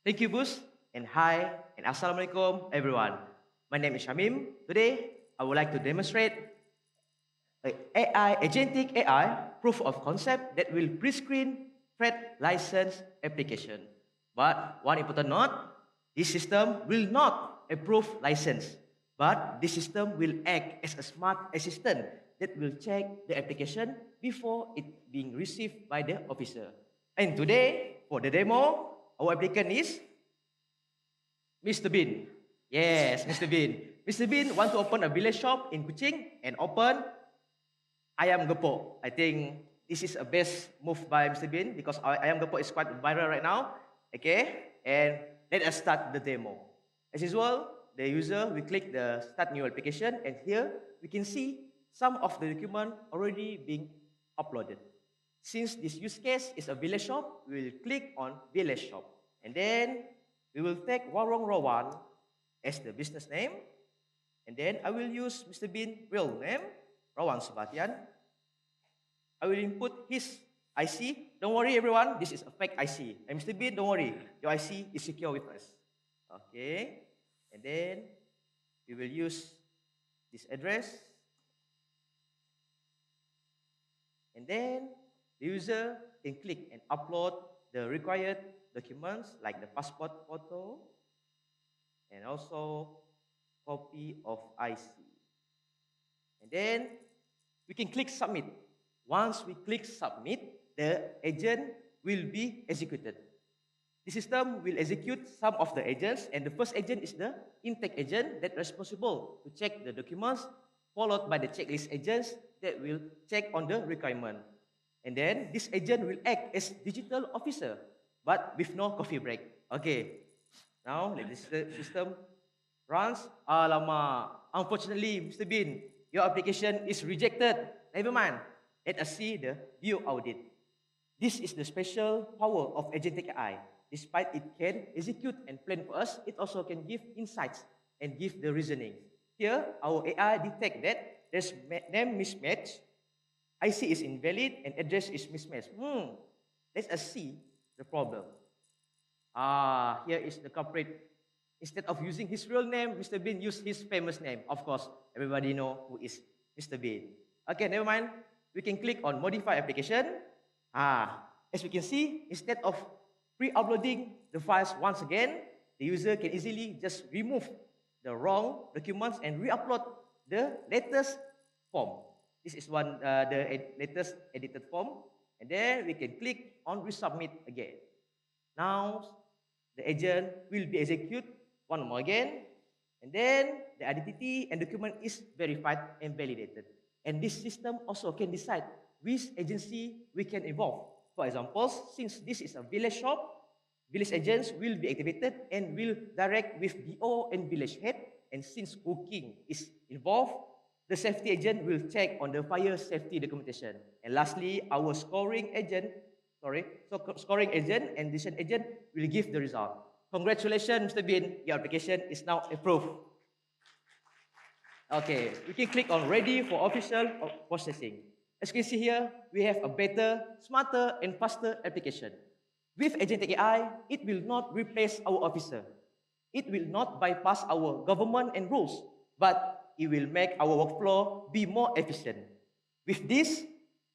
Thank you, Bus, and hi, and Assalamualaikum, everyone. My name is Shamim. Today, I would like to demonstrate agentic AI proof of concept that will pre-screen trade license application. But one important note, this system will not approve license, but this system will act as a smart assistant that will check the application before it being received by the officer. And today, for the demo, our applicant is Mr. Bean. Yes, Mr. Bean. Mr. Bean want to open a village shop in Kuching and open Ayam Gepok. I think this is a best move by Mr. Bean because Ayam Gepok is quite viral right now. Okay, and let us start the demo. As usual, the user will click the start new application, and here we can see some of the document already being uploaded. Since this use case is a village shop, we will click on village shop, and then we will take Warung Rowan as the business name, and then I will use Mr. Bean real name, Rowan Subatian. I will input his IC. Don't worry, everyone, this is a fake IC. And Mr. Bean, don't worry, your IC is secure with us. Okay, and then we will use this address, and then the user can click and upload the required documents like the passport photo and also copy of IC. And then we can click submit. Once we click submit, the agent will be executed. The system will execute some of the agents, and the first agent is the intake agent that is responsible to check the documents, followed by the checklist agents that will check on the requirement. And then this agent will act as digital officer, but with no coffee break. Okay, now let the system runs. Alamak, unfortunately, Mr. Bean, your application is rejected. Never mind. Let us see the view audit. This is the special power of agentic AI. Despite it can execute and plan for us, it also can give insights and give the reasoning. Here, our AI detect that there's name mismatch, IC is invalid, and address is mismatched. Let us see the problem. Here is the culprit. Instead of using his real name, Mr. Bean used his famous name. Of course, everybody know who is Mr. Bean. Okay, never mind. We can click on modify application. As we can see, instead of pre-uploading the files once again, the user can easily just remove the wrong documents and re-upload the latest form. This is the latest edited form, and then we can click on resubmit again. Now, the agent will be executed one more again, and then the identity and document is verified and validated. And this system also can decide which agency we can involve. For example, since this is a village shop, village agents will be activated and will direct with DO and village head. And since cooking is involved, the safety agent will check on the fire safety documentation. And lastly, our scoring agent and decision agent will give the result. Congratulations, Mr. Bean, your application is now approved. Okay, we can click on ready for official processing. As you can see here, we have a better, smarter, and faster application. With agentic AI, it will not replace our officer. It will not bypass our government and rules, but it will make our workflow be more efficient. With this,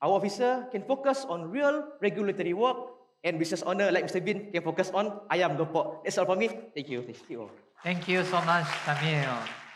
our officer can focus on real regulatory work, and business owner like Mr. Bean can focus on Ayam Gepok. That's all for me. Thank you. Thank you so much, Tamil.